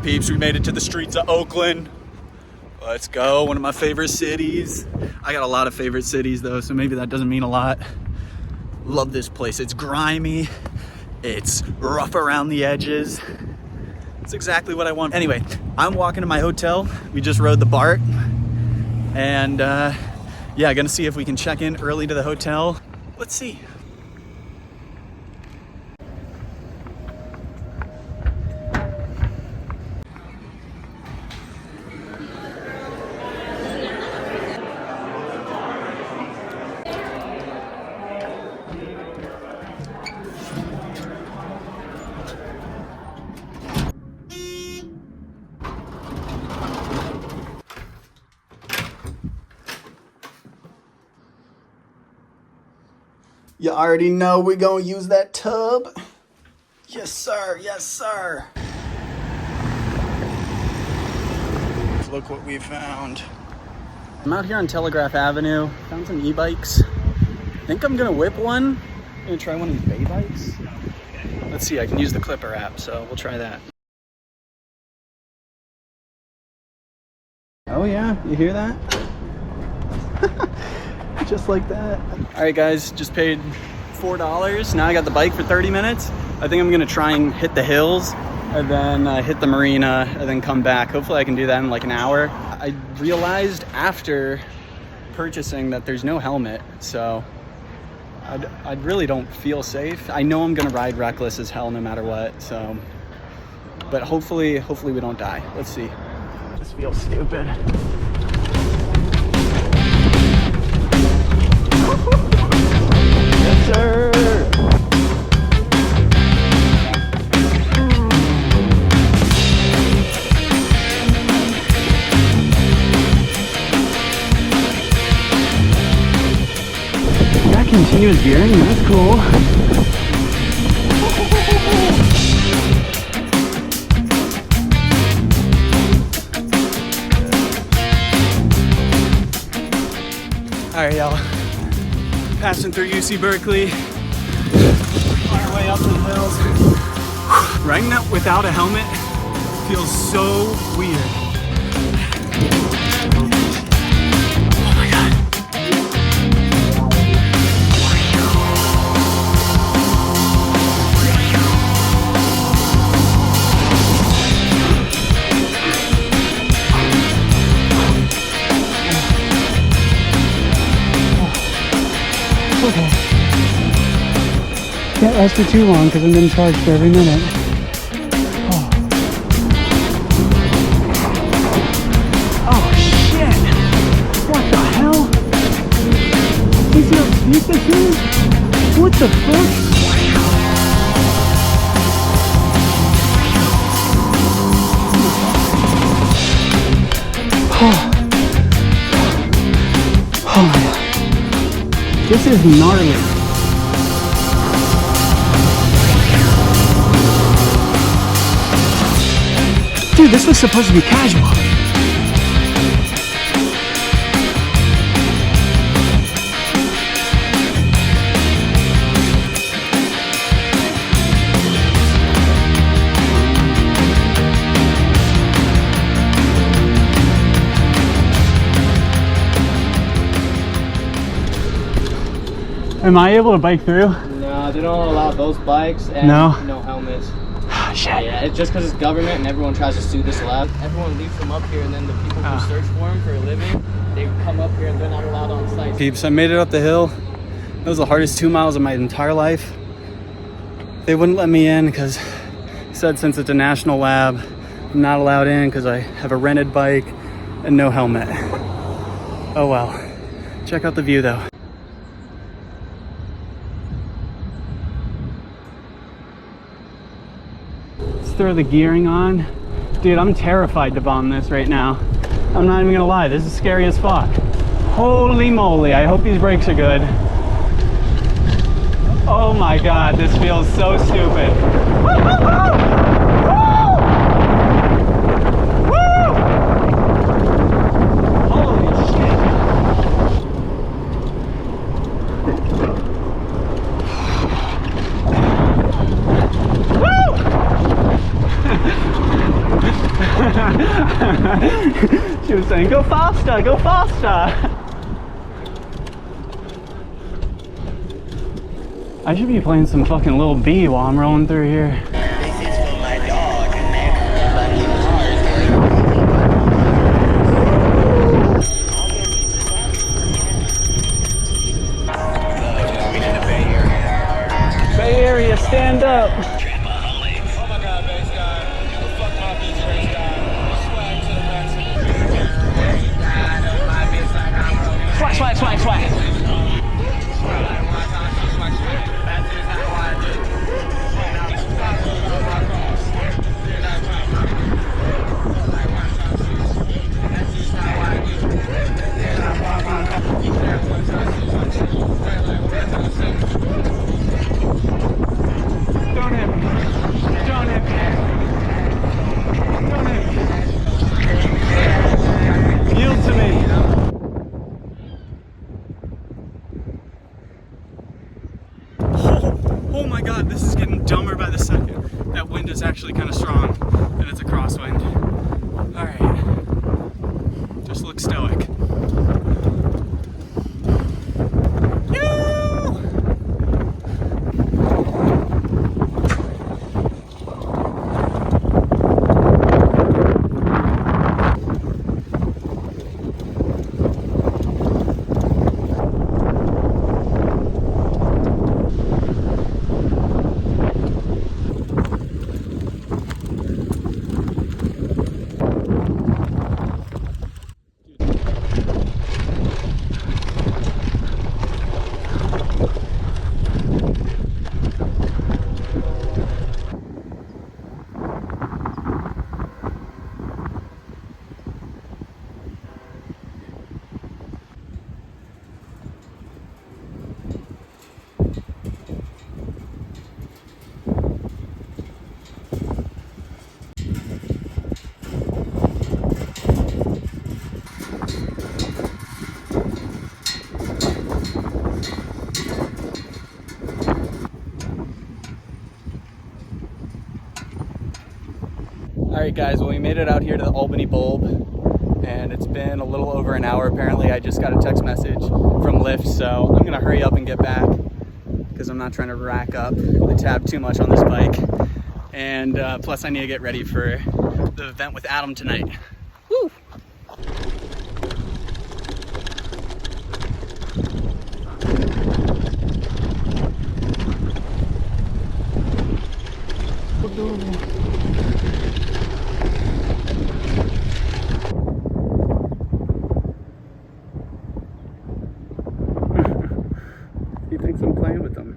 peeps, we made it to the streets of Oakland. Let's go, one of my favorite cities. I got a lot of favorite cities though, so maybe that doesn't mean a lot. Love this place. It's grimy, it's rough around the edges. It's exactly what I want. Anyway, I'm walking to my hotel. We just rode the BART. And yeah, gonna see if we can check in early to the hotel. Let's see. You already know we're gonna use that tub. Yes, sir. Yes, sir. Look what we found. I'm out here on Telegraph Avenue. Found some e-bikes. I think I'm gonna whip one. I'm gonna try one of these bay bikes. Let's see, I can use the Clipper app, so we'll try that. Oh yeah, you hear that? Just like that. All right guys, just paid $4. Now I got the bike for 30 minutes. I think I'm gonna try and hit the hills and then hit the marina and then come back. Hopefully I can do that in like an hour. I realized after purchasing that there's no helmet, so I really don't feel safe. I know I'm gonna ride reckless as hell no matter what, so, but hopefully we don't die. Let's see. This feels stupid. Yes, sir. That continuous gearing, that's cool. All right, y'all. Passing through UC Berkeley, on our way up to the hills. Riding that without a helmet feels so weird. Oh my God. Okay. Can't rest for too long because I'm getting charged for every minute. Oh. Oh shit! What the hell? You see how steep this is? What the fuck? Oh. Oh my God. This is gnarly. Dude, this was supposed to be casual. Am I able to bike through? No, they don't allow those bikes and no helmets. Shit. Yeah, it's just because it's government and everyone tries to sue this lab. Everyone leaves them up here and then the people who search for them for a living, they come up here and they're not allowed on site. Peeps, I made it up the hill. That was the hardest 2 miles of my entire life. They wouldn't let me in because they said since it's a national lab, I'm not allowed in because I have a rented bike and no helmet. Oh well. Check out the view though. Throw the gearing on. Dude, I'm terrified to bomb this right now. I'm not even gonna lie, this is scary as fuck. Holy moly, I hope these brakes are good. Oh my God, this feels so stupid. Holy shit. She was saying, go faster, go faster. I should be playing some fucking Lil B while I'm rolling through here. This is for my dog, Mac, but he was Bay Area, stand up. Oh my god, bass guy. Fuck my beach race guy. Swag to the max. Swag, swag, swag, swag. Don't hit me. Don't hit me. Don't hit me. Yield to me. Oh my god, this is getting dumber by the second. That wind is actually kind of strong, and it's a crosswind. Alright. Just look stoic. Alright guys, well we made it out here to the Albany Bulb, and it's been a little over an hour apparently. I just got a text message from Lyft, so I'm gonna hurry up and get back because I'm not trying to rack up the tab too much on this bike. And plus I need to get ready for the event with Adam tonight. Woo! He thinks I'm playing with him.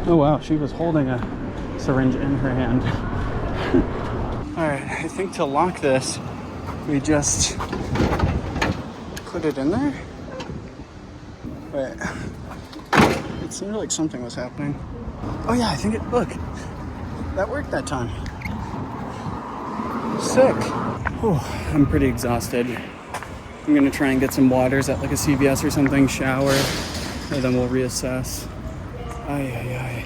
Oh wow, she was holding a syringe in her hand. Alright, I think to lock this, we just put it in there. Wait, it seemed like something was happening. Oh yeah, I think it, look, that worked that time. Sick. Whew, I'm pretty exhausted. I'm gonna try and get some waters at like a CVS or something, shower, and then we'll reassess. Ay, ay, ay.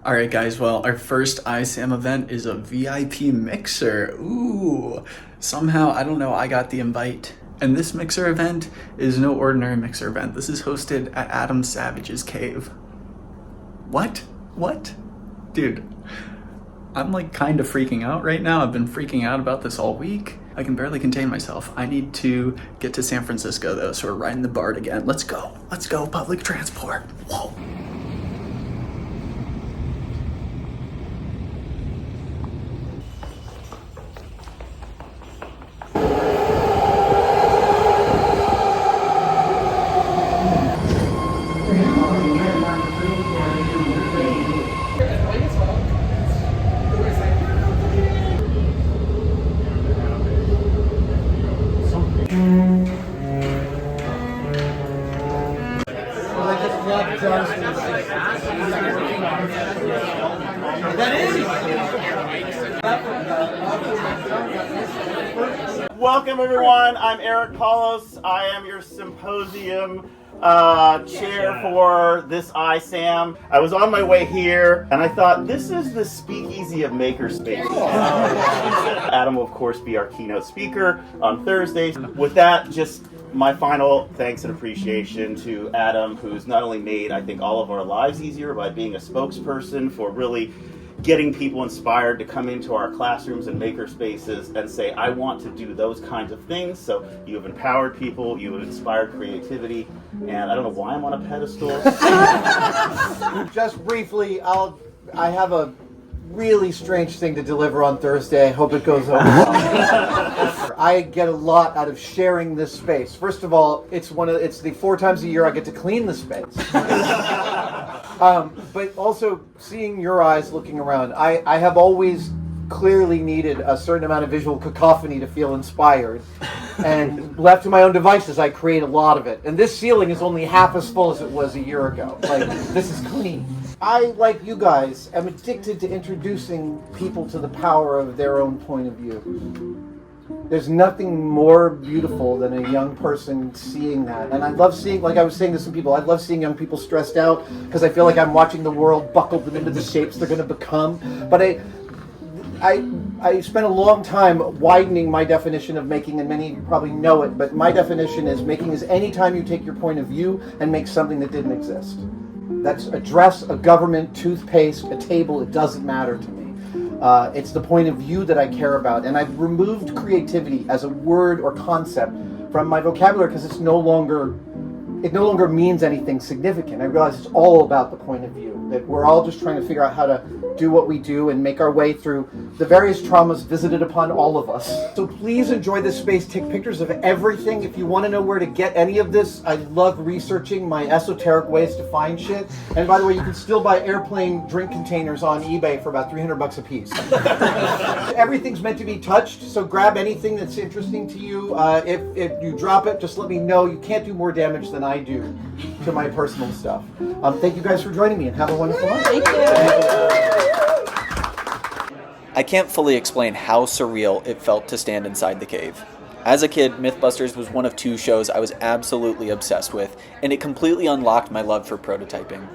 All right, guys, well, our first ISAM event is a VIP mixer. Ooh, somehow, I don't know, I got the invite And this mixer event is no ordinary mixer event. This is hosted at Adam Savage's cave. What? Dude, I'm like kind of freaking out right now. I've been freaking out about this all week. I can barely contain myself. I need to get to San Francisco though, so we're riding the BART again. Let's go, public transport. Whoa. Welcome everyone, I'm Eric Paulos. I am your symposium chair for this ISAM. I was on my way here and I thought this is the speakeasy of makerspaces. Adam will of course be our keynote speaker on Thursdays. With that, just my final thanks and appreciation to Adam, who's not only made, I think, all of our lives easier by being a spokesperson for really getting people inspired to come into our classrooms and makerspaces and say, I want to do those kinds of things. So you have empowered people, you have inspired creativity, and I don't know why I'm on a pedestal. Just briefly, I have a really strange thing to deliver on Thursday. I hope it goes over well. I get a lot out of sharing this space. First of all, it's the 4 times a year I get to clean the space. But also seeing your eyes looking around. I have always clearly needed a certain amount of visual cacophony to feel inspired. And left to my own devices, I create a lot of it. And this ceiling is only half as full as it was a year ago. Like, this is clean. I, like you guys, am addicted to introducing people to the power of their own point of view. There's nothing more beautiful than a young person seeing that. And I love seeing, like I was saying to some people, I love seeing young people stressed out because I feel like I'm watching the world buckle them into the shapes they're going to become. But I spent a long time widening my definition of making, and many of you probably know it, but my definition is making is any time you take your point of view and make something that didn't exist. That's a dress, a government, toothpaste, a table, it doesn't matter to me. It's the point of view that I care about, and I've removed creativity as a word or concept from my vocabulary because it no longer means anything significant. I realize it's all about the point of view, that we're all just trying to figure out how to do what we do and make our way through the various traumas visited upon all of us. So please enjoy this space. Take pictures of everything. If you want to know where to get any of this, I love researching my esoteric ways to find shit. And by the way, you can still buy airplane drink containers on eBay for about $300 a piece. Everything's meant to be touched, so grab anything that's interesting to you. If you drop it, just let me know. You can't do more damage than I do to my personal stuff. Thank you guys for joining me and have a wonderful night. Thank you. I can't fully explain how surreal it felt to stand inside the cave. As a kid, Mythbusters was one of 2 shows I was absolutely obsessed with, and it completely unlocked my love for prototyping.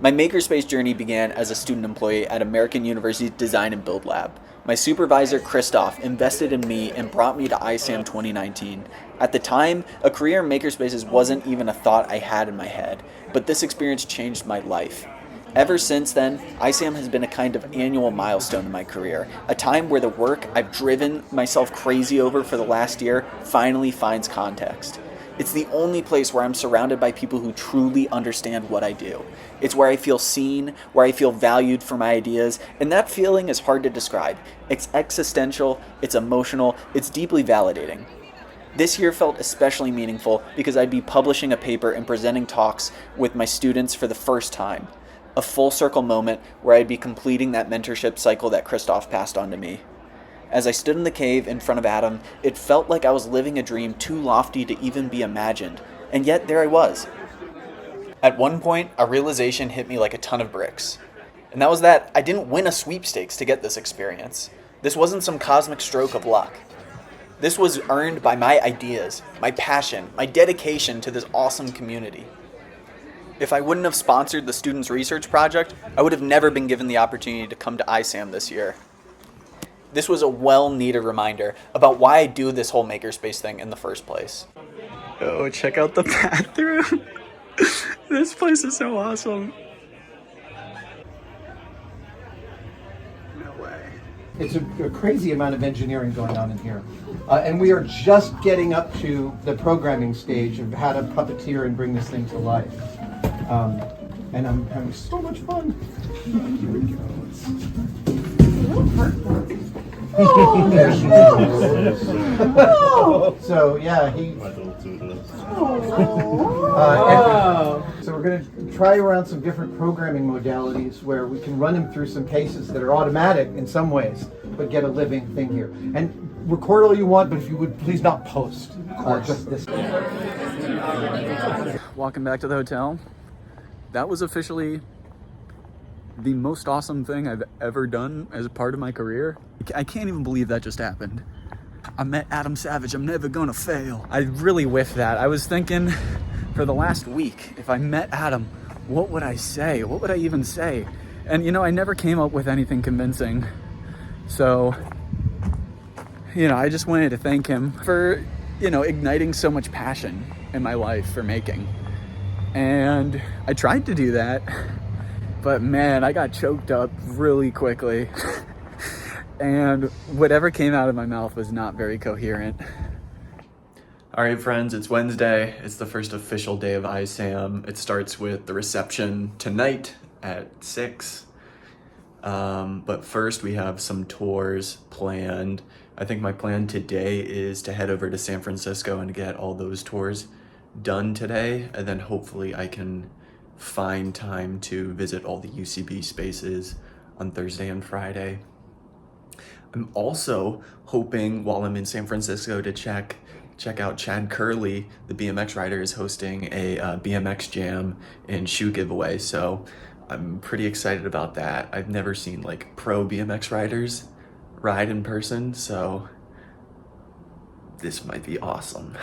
My makerspace journey began as a student employee at American University's Design and Build Lab. My supervisor, Christoph, invested in me and brought me to ISAM 2019. At the time, a career in makerspaces wasn't even a thought I had in my head, but this experience changed my life. Ever since then, ISAM has been a kind of annual milestone in my career, a time where the work I've driven myself crazy over for the last year finally finds context. It's the only place where I'm surrounded by people who truly understand what I do. It's where I feel seen, where I feel valued for my ideas, and that feeling is hard to describe. It's existential, it's emotional, it's deeply validating. This year felt especially meaningful because I'd be publishing a paper and presenting talks with my students for the first time. A full circle moment where I'd be completing that mentorship cycle that Christoph passed on to me. As I stood in the cave in front of Adam, it felt like I was living a dream too lofty to even be imagined, and yet there I was. At one point, a realization hit me like a ton of bricks, and that was that I didn't win a sweepstakes to get this experience. This wasn't some cosmic stroke of luck. This was earned by my ideas, my passion, my dedication to this awesome community. If I wouldn't have sponsored the Students' Research Project, I would have never been given the opportunity to come to ISAM this year. this was a well-needed reminder about why I do this whole makerspace thing in the first place. Oh, check out the bathroom. This place is so awesome. No way. It's a crazy amount of engineering going on in here. And we are just getting up to the programming stage of how to puppeteer and bring this thing to life. And I'm having so much fun. Here we go. Oh, there she goes. Oh. So yeah, so we're going to try around some different programming modalities where we can run him through some cases that are automatic in some ways, but get a living thing here. And record all you want, but if you would please not post. Just this. Walking back to the hotel. That was officially the most awesome thing I've ever done as a part of my career. I can't even believe that just happened. I met Adam Savage. I'm never gonna fail. I really whiffed that. I was thinking for the last week, if I met Adam, what would I say? What would I even say? And you know, I never came up with anything convincing. So, you know, I just wanted to thank him for, you know, igniting so much passion in my life for making. And I tried to do that, but man, I got choked up really quickly. And whatever came out of my mouth was not very coherent. All right, friends, it's Wednesday. It's the first official day of ISAM. It starts with the reception tonight at 6. But first we have some tours planned. I think my plan today is to head over to San Francisco and get all those tours done today. And then hopefully I can find time to visit all the UCB spaces on Thursday and Friday. I'm also hoping while I'm in San Francisco to check out Chad Curley, the BMX rider, is hosting a BMX jam and shoe giveaway. So I'm pretty excited about that. I've never seen like pro BMX riders ride in person, so this might be awesome.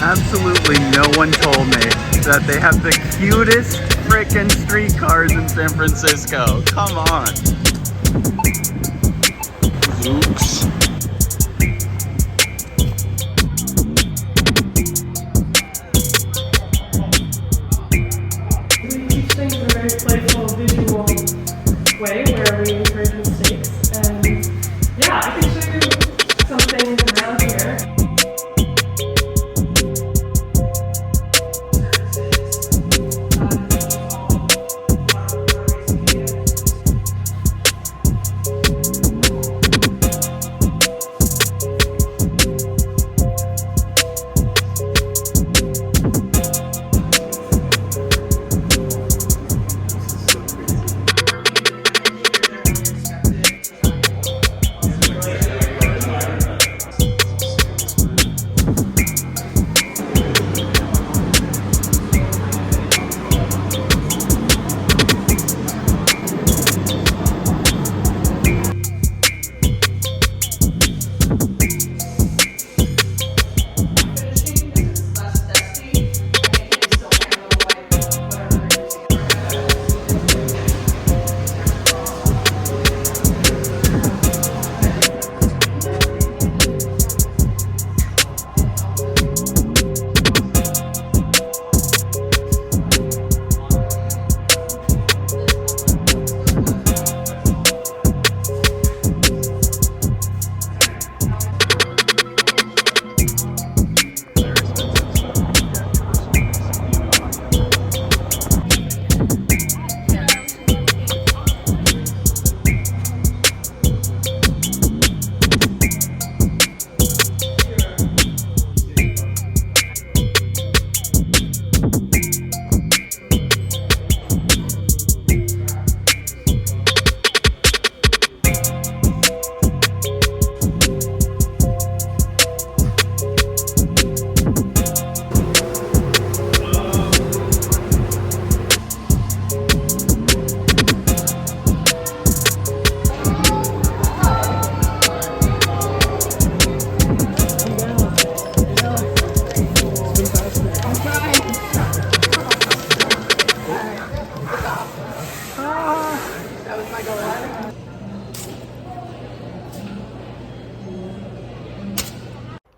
Absolutely no one told me that they have the cutest frickin' streetcars in San Francisco. Come on. Oops. We teach things in a very playful, visual way where we encourage mistakes. And yeah, I can show you some things around here.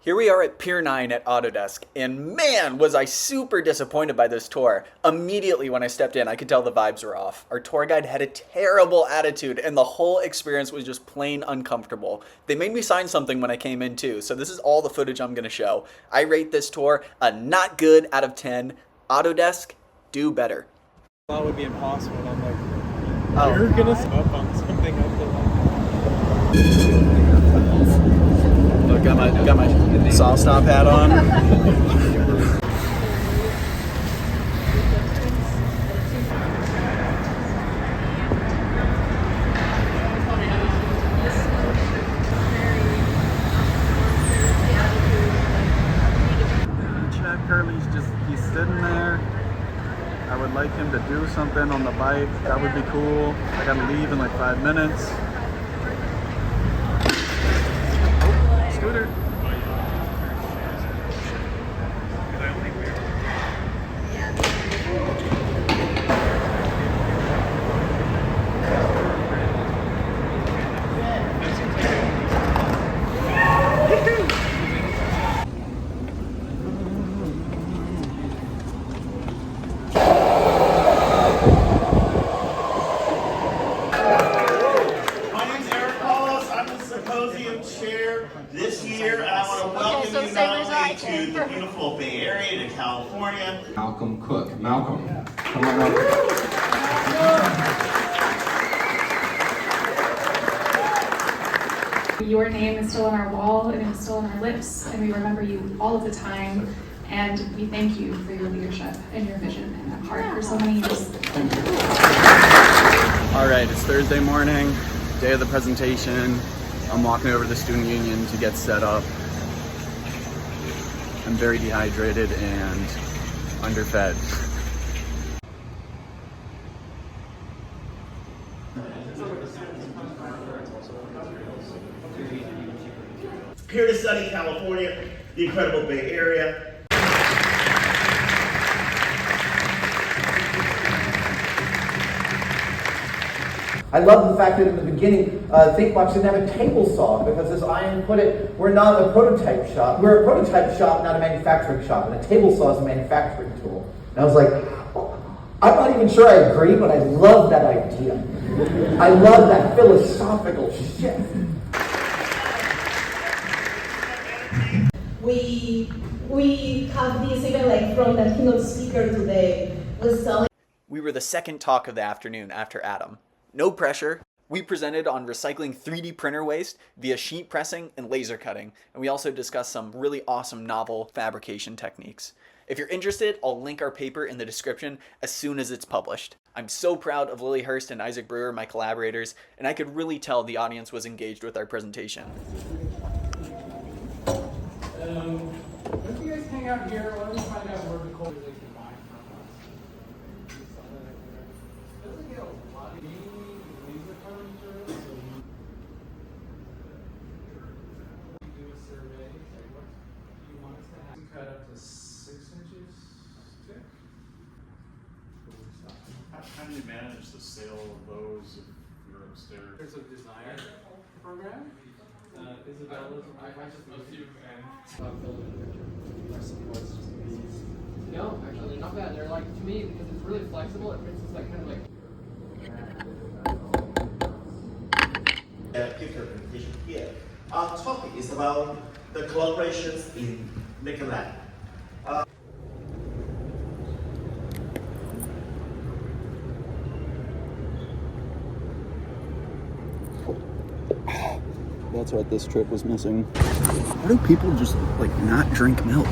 Here we are at Pier 9 at Autodesk, and man, was I super disappointed by this tour. Immediately when I stepped in, I could tell the vibes were off. Our tour guide had a terrible attitude, and the whole experience was just plain uncomfortable. They made me sign something when I came in too, so this is all the footage I'm gonna show. I rate this tour a not good out of 10. Autodesk, do better. That would be impossible. And I'm like, Oh. you're gonna up on something up there. Look, got my saw stop hat on. Chad Curley's he's sitting there. I would like him to do something on the bike. That would be cool. I gotta leave in like 5 minutes. Scooter. My name's Eric Paulus. I'm the symposium chair this year, and I want to welcome you not only to the beautiful Bay Area, to California. Malcolm Cook. Malcolm, come on up. Your name is still on our wall and it's still on our lips, and we remember you all of the time. And we thank you for your leadership and your vision and that heart for so many years. All right, it's Thursday morning, day of the presentation. I'm walking over to the Student Union to get set up. I'm very dehydrated and underfed. Here to study California, the incredible Bay Area. I love the fact that in the beginning, ThinkBox didn't have a table saw because, as Ian put it, we're not a prototype shop. We're a prototype shop, not a manufacturing shop, and a table saw is a manufacturing tool. And I was like, oh, I'm not even sure I agree, but I love that idea. I love that philosophical shift. We have this even like from the keynote speaker today was selling. We were the second talk of the afternoon after Adam. No pressure. We presented on recycling 3D printer waste via sheet pressing and laser cutting, and we also discussed some really awesome novel fabrication techniques. If you're interested, I'll link our paper in the description as soon as it's published. I'm so proud of Lily Hurst and Isaac Brewer, my collaborators, and I could really tell the audience was engaged with our presentation. If you guys hang out here, why don't we find out where the cold they can buy from us? Doesn't get a lot of laser cutting service. Do a survey, say what you want us to have. Cut up to 6 inches thick. How do you manage the sale of those if you're upstairs? There's a design program. Isabella's No, actually, they're not bad. They're like, to me, because it's really flexible, it fits like kind of like. Give your presentation here. Our topic is about the collaborations in MakerLab. That's what this trip was missing. Why do people just like not drink milk?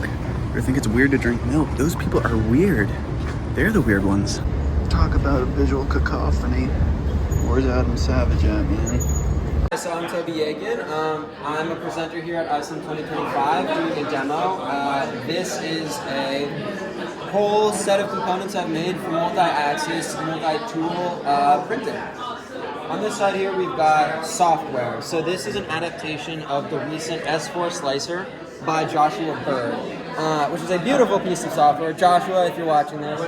Or think it's weird to drink milk? Those people are weird. They're the weird ones. Talk about visual cacophony. Where's Adam Savage at, man? So I'm Toby Yegan. I'm a presenter here at ISAM 2025 doing a demo. This is a whole set of components I've made for multi-axis, multi-tool printing. On this side here, we've got software. So this is an adaptation of the recent S4 slicer by Joshua Bird, which is a beautiful piece of software. Joshua, if you're watching this,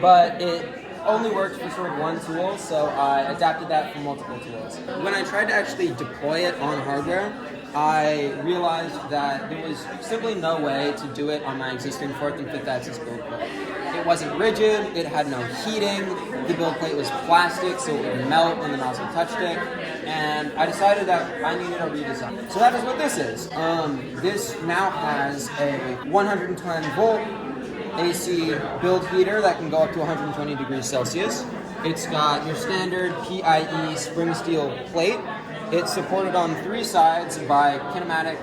but it only works for sort of one tool, so I adapted that for multiple tools. When I tried to actually deploy it on hardware, I realized that there was simply no way to do it on my existing 4th and 5th axis build plate. It wasn't rigid, it had no heating, the build plate was plastic so it would melt when the nozzle touched it, and I decided that I needed a redesign. So that is what this is. This now has a 110 volt AC build heater that can go up to 120 degrees Celsius. It's got your standard PIE spring steel plate. It's supported on 3 sides by kinematic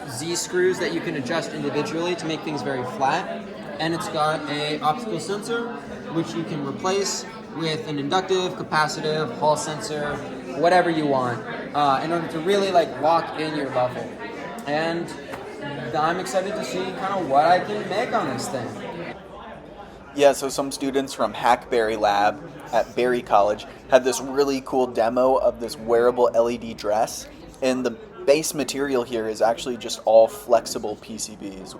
Z screws that you can adjust individually to make things very flat. And it's got an optical sensor, which you can replace with an inductive, capacitive, Hall sensor, whatever you want, in order to really lock in your level. And I'm excited to see kind of what I can make on this thing. Yeah, so some students from Hackberry Lab at Berry College had this really cool demo of this wearable LED dress, and the base material here is actually just all flexible PCBs.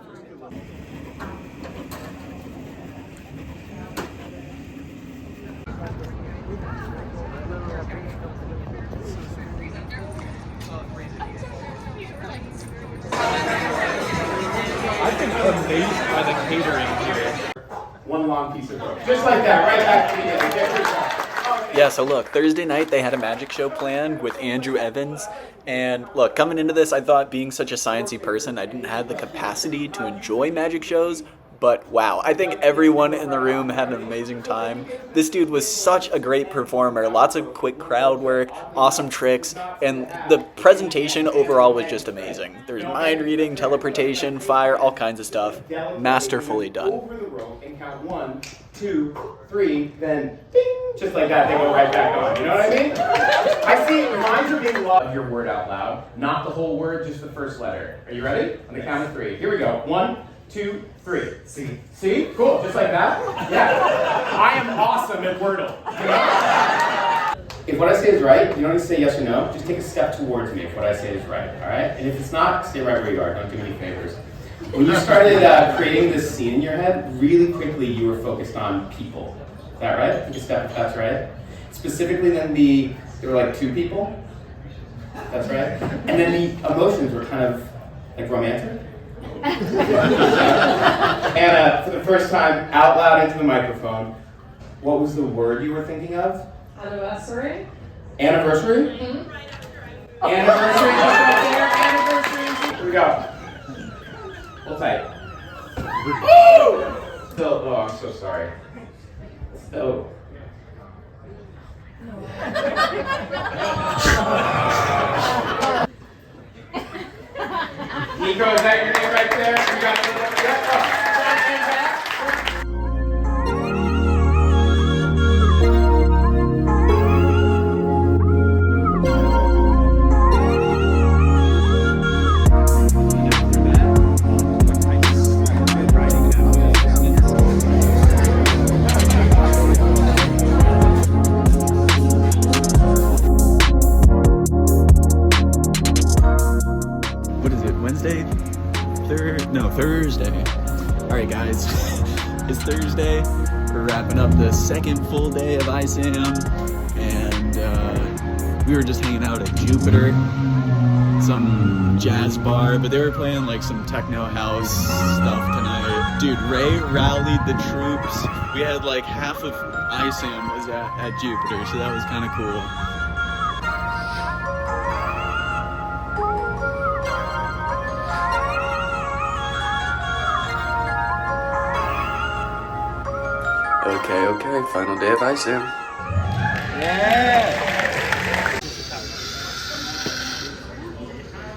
I've been amazed by the catering here. One long piece of rope. Just like that, right back to the end. Get yourself. Yeah, so look, Thursday night they had a magic show planned with Andrew Evans. And look, coming into this, I thought being such a sciencey person, I didn't have the capacity to enjoy magic shows. But wow, I think everyone in the room had an amazing time. This dude was such a great performer. Lots of quick crowd work, awesome tricks, and the presentation overall was just amazing. There's mind reading, teleportation, fire, all kinds of stuff. Masterfully done. Over the rope and count 1, 2, 3, then ding, just like that, they go right back on. You know what I mean? I see minds are being lost of your word out loud, not the whole word, just the first letter. Are you ready? On the count of 3. Here we go. 1, 2, 3. See? See? Cool. Just like that? Yeah. I am awesome at Wordle. You know? If what I say is right, you don't need to say yes or no. Just take a step towards me if what I say is right. All right? And if it's not, stay right where you are. Don't do me any favors. When you started creating this scene in your head, really quickly you were focused on people. Is that right? Take a step if that's right. Specifically, then there were like 2 people. That's right. And then the emotions were kind of like romantic. Anna, for the first time, out loud into the microphone, what was the word you were thinking of? Anniversary. Anniversary? Mm-hmm. Anniversary, just right there, anniversary. Here we go. Hold tight. Still, oh, I'm so sorry. So. Nico, is that your name right there? You got it. Thursday. Alright guys, it's Thursday. We're wrapping up the second full day of ISAM, and we were just hanging out at Jupiter, some jazz bar, but they were playing like some techno house stuff tonight. Dude, Ray rallied the troops. We had like half of ISAM was at Jupiter, so that was kind of cool. Okay, final day of ISAM. Yeah!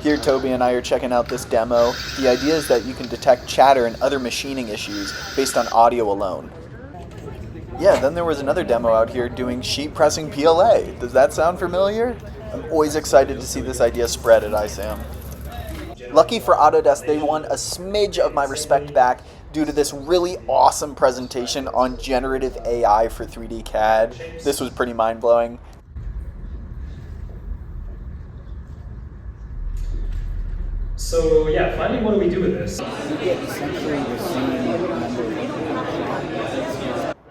Here, Toby and I are checking out this demo. The idea is that you can detect chatter and other machining issues based on audio alone. Yeah, then there was another demo out here doing sheet pressing PLA. Does that sound familiar? I'm always excited to see this idea spread at ISAM. Lucky for Autodesk, they won a smidge of my respect back due to this really awesome presentation on generative AI for 3D CAD. This was pretty mind-blowing. So yeah, finally, what do we do with this?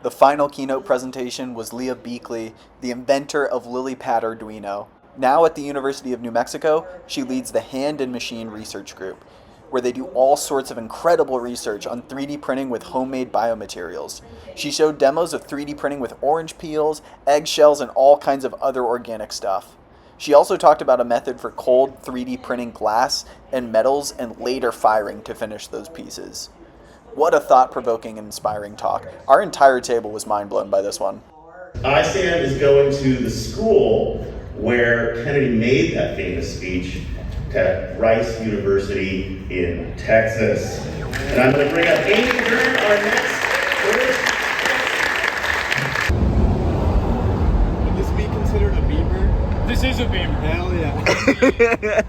The final keynote presentation was Leah Beakley, the inventor of LilyPad Arduino. Now at the University of New Mexico, she leads the Hand and Machine Research Group, where they do all sorts of incredible research on 3D printing with homemade biomaterials. She showed demos of 3D printing with orange peels, eggshells, and all kinds of other organic stuff. She also talked about a method for cold 3D printing glass and metals and later firing to finish those pieces. What a thought-provoking and inspiring talk. Our entire table was mind-blown by this one. ISAM is going to the school where Kennedy made that famous speech at Rice University in Texas. And I'm going to bring up Amy Kern, our next first. Would this be considered a beamer? This is a beamer. Hell yeah.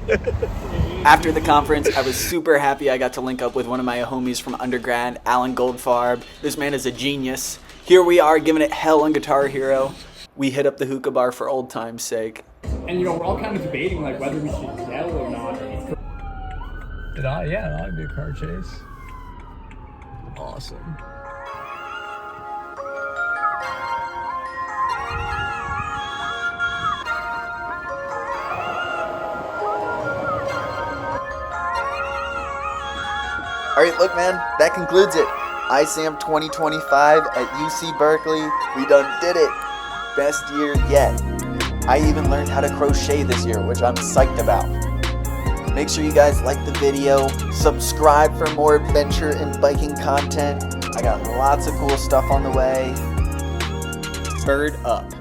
After the conference, I was super happy I got to link up with one of my homies from undergrad, Alan Goldfarb. This man is a genius. Here we are giving it hell on Guitar Hero. We hit up the hookah bar for old time's sake. And you know, we're all kind of debating like whether we should yell or not. Yeah, that'd be a car chase. Awesome. Alright, look man, that concludes it. ISAM 2025 at UC Berkeley. We done did it. Best year yet. I even learned how to crochet this year, which I'm psyched about. Make sure you guys like the video, subscribe for more adventure and biking content. I got lots of cool stuff on the way. Bird up.